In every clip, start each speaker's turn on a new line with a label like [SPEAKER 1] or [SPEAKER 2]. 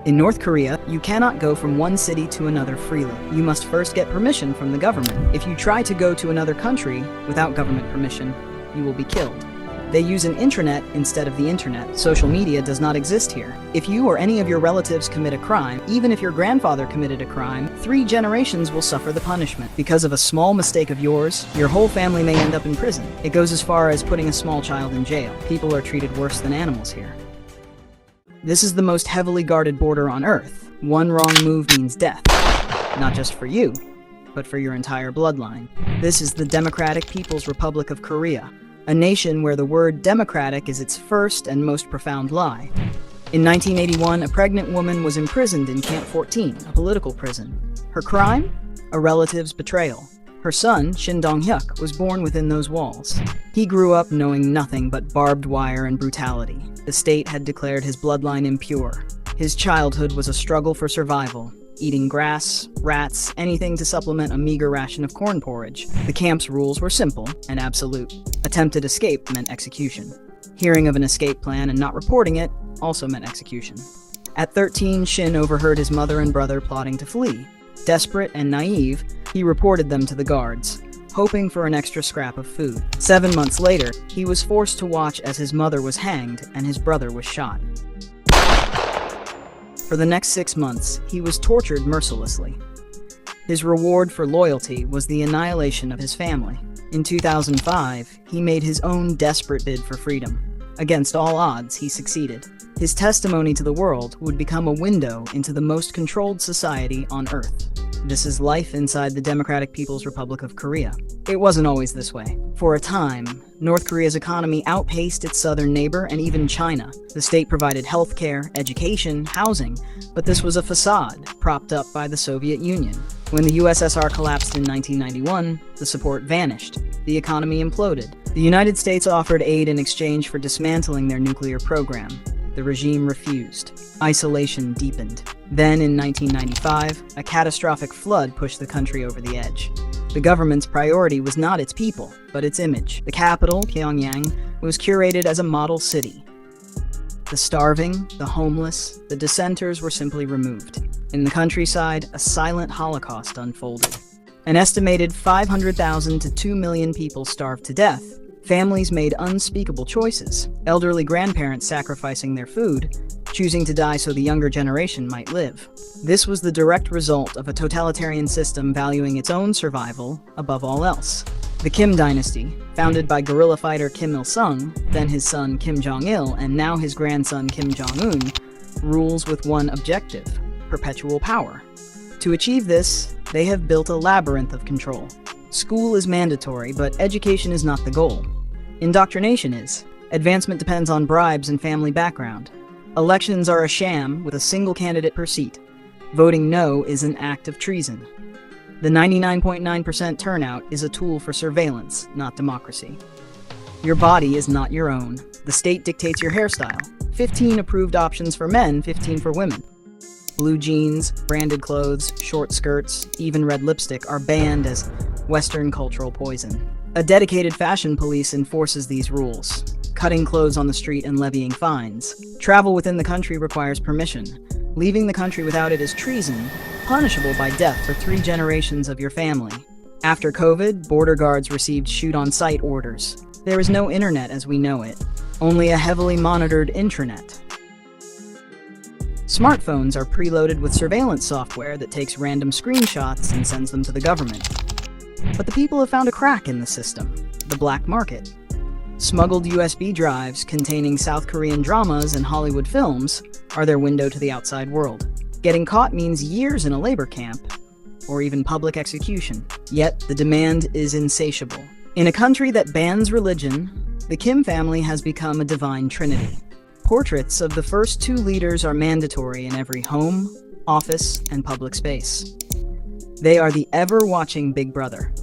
[SPEAKER 1] In North Korea, you cannot go from one city to another freely. You must first get permission from the government. If you try to go to another country without government permission, you will be killed. They use an intranet instead of the internet. Social media does not exist here. If you or any of your relatives commit a crime, even if your grandfather committed a crime, 3 generations will suffer the punishment. Because of a small mistake of yours, your whole family may end up in prison. It goes as far as putting a small child in jail. People are treated worse than animals here. This is the most heavily guarded border on Earth. One wrong move means death. Not just for you, but for your entire bloodline. This is the Democratic People's Republic of Korea, a nation where the word democratic is its first and most profound lie. In 1981, a pregnant woman was imprisoned in Camp 14, a political prison. Her crime? A relative's betrayal. Her son, Shin Dong-hyuk, was born within those walls. He grew up knowing nothing but barbed wire and brutality. The state had declared his bloodline impure. His childhood was a struggle for survival, eating grass, rats, anything to supplement a meager ration of corn porridge. The camp's rules were simple and absolute. Attempted escape meant execution. Hearing of an escape plan and not reporting it also meant execution. At 13, Shin overheard his mother and brother plotting to flee. Desperate and naive, he reported them to the guards, hoping for an extra scrap of food. 7 months later, he was forced to watch as his mother was hanged and his brother was shot. For the next 6 months, he was tortured mercilessly. His reward for loyalty was the annihilation of his family. In 2005, he made his own desperate bid for freedom. Against all odds, he succeeded. His testimony to the world would become a window into the most controlled society on Earth. This is life inside the Democratic People's Republic of Korea. It wasn't always this way. For a time, North Korea's economy outpaced its southern neighbor and even China. The state provided healthcare, education, housing, but this was a facade propped up by the Soviet Union. When the USSR collapsed in 1991, the support vanished. The economy imploded. The United States offered aid in exchange for dismantling their nuclear program. The regime refused. Isolation deepened. Then, in 1995, a catastrophic flood pushed the country over the edge. The government's priority was not its people, but its image. The capital, Pyongyang, was curated as a model city. The starving, the homeless, the dissenters were simply removed. In the countryside, a silent holocaust unfolded. An estimated 500,000 to 2 million people starved to death. Families made unspeakable choices, elderly grandparents sacrificing their food, choosing to die so the younger generation might live. This was the direct result of a totalitarian system valuing its own survival above all else. The Kim dynasty, founded by guerrilla fighter Kim Il-sung, then his son Kim Jong-il, and now his grandson Kim Jong-un, rules with one objective: perpetual power. To achieve this, they have built a labyrinth of control. School is mandatory, but education is not the goal. Indoctrination is. Advancement depends on bribes and family background. Elections are a sham with a single candidate per seat. Voting no is an act of treason. The 99.9% turnout is a tool for surveillance, not democracy. Your body is not your own. The state dictates your hairstyle. 15 approved options for men, 15 for women. Blue jeans, branded clothes, short skirts, even red lipstick are banned as Western cultural poison. A dedicated fashion police enforces these rules, cutting clothes on the street and levying fines. Travel within the country requires permission. Leaving the country without it is treason, punishable by death for 3 generations of your family. After COVID, border guards received shoot-on-sight orders. There is no internet as we know it, only a heavily monitored intranet. Smartphones are preloaded with surveillance software that takes random screenshots and sends them to the government. But the people have found a crack in the system: the black market. Smuggled USB drives containing South Korean dramas and Hollywood films are their window to the outside world. Getting caught means years in a labor camp, or even public execution. Yet the demand is insatiable. In a country that bans religion, the Kim family has become a divine trinity. Portraits of the first 2 leaders are mandatory in every home, office, and public space. They are the ever-watching Big Brother.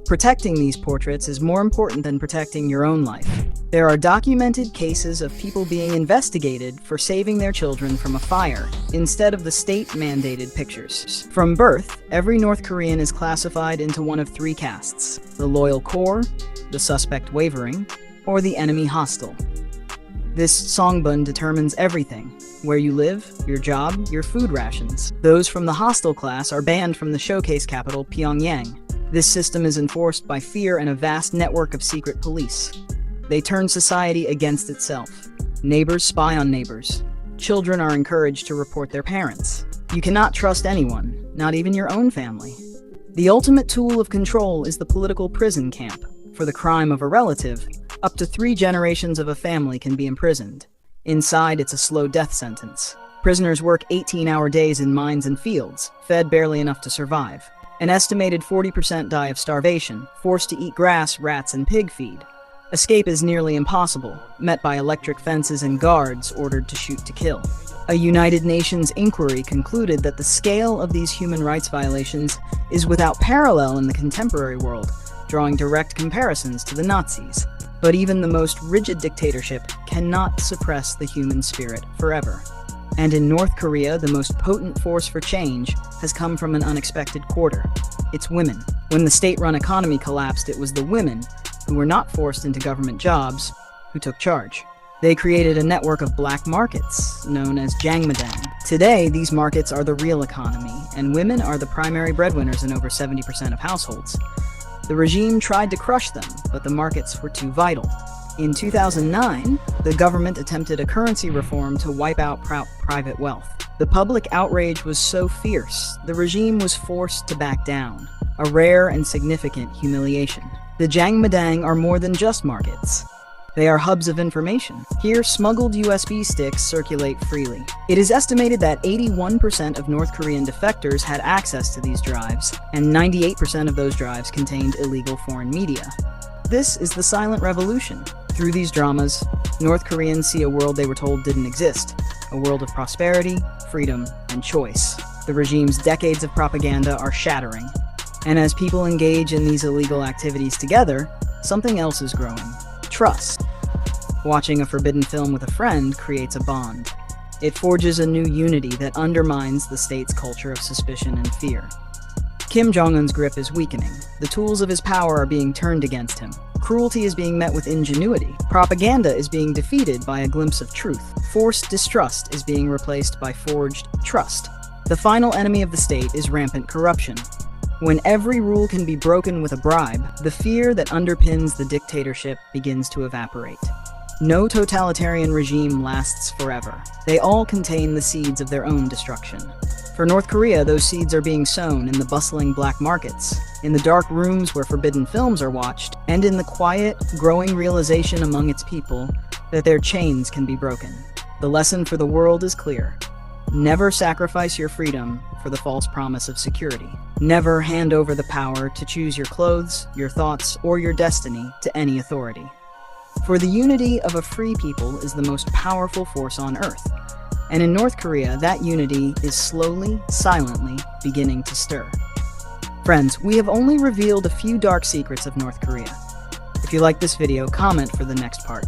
[SPEAKER 1] Protecting these portraits is more important than protecting your own life. There are documented cases of people being investigated for saving their children from a fire, instead of the state-mandated pictures. From birth, every North Korean is classified into one of 3 castes: the loyal core, the suspect wavering, or the enemy hostile. This songbun determines everything: where you live, your job, your food rations. Those from the hostile class are banned from the showcase capital, Pyongyang. This system is enforced by fear and a vast network of secret police. They turn society against itself. Neighbors spy on neighbors. Children are encouraged to report their parents. You cannot trust anyone, not even your own family. The ultimate tool of control is the political prison camp. For the crime of a relative, up to 3 generations of a family can be imprisoned. Inside, it's a slow death sentence. Prisoners work 18-hour days in mines and fields, fed barely enough to survive. An estimated 40% die of starvation, forced to eat grass, rats, and pig feed. Escape is nearly impossible, met by electric fences and guards ordered to shoot to kill. A United Nations inquiry concluded that the scale of these human rights violations is without parallel in the contemporary world, drawing direct comparisons to the Nazis. But even the most rigid dictatorship cannot suppress the human spirit forever. And in North Korea, the most potent force for change has come from an unexpected quarter. It's women. When the state-run economy collapsed, it was the women, who were not forced into government jobs, who took charge. They created a network of black markets, known as jangmadang. Today, these markets are the real economy, and women are the primary breadwinners in over 70% of households. The regime tried to crush them, but the markets were too vital. In 2009, the government attempted a currency reform to wipe out private wealth. The public outrage was so fierce, the regime was forced to back down, a rare and significant humiliation. The jangmadang are more than just markets. They are hubs of information. Here, smuggled USB sticks circulate freely. It is estimated that 81% of North Korean defectors had access to these drives, and 98% of those drives contained illegal foreign media. This is the silent revolution. Through these dramas, North Koreans see a world they were told didn't exist, a world of prosperity, freedom, and choice. The regime's decades of propaganda are shattering. And as people engage in these illegal activities together, something else is growing. Trust. Watching a forbidden film with a friend creates a bond. It forges a new unity that undermines the state's culture of suspicion and fear. Kim Jong-un's grip is weakening. The tools of his power are being turned against him. Cruelty is being met with ingenuity. Propaganda is being defeated by a glimpse of truth. Forced distrust is being replaced by forged trust. The final enemy of the state is rampant corruption. When every rule can be broken with a bribe, the fear that underpins the dictatorship begins to evaporate. No totalitarian regime lasts forever. They all contain the seeds of their own destruction. For North Korea, those seeds are being sown in the bustling black markets, in the dark rooms where forbidden films are watched, and in the quiet, growing realization among its people that their chains can be broken. The lesson for the world is clear. Never sacrifice your freedom for the false promise of security. Never hand over the power to choose your clothes, your thoughts, or your destiny to any authority. For the unity of a free people is the most powerful force on earth. And in North Korea, that unity is slowly, silently beginning to stir. Friends, we have only revealed a few dark secrets of North Korea. If you like this video, comment for the next part.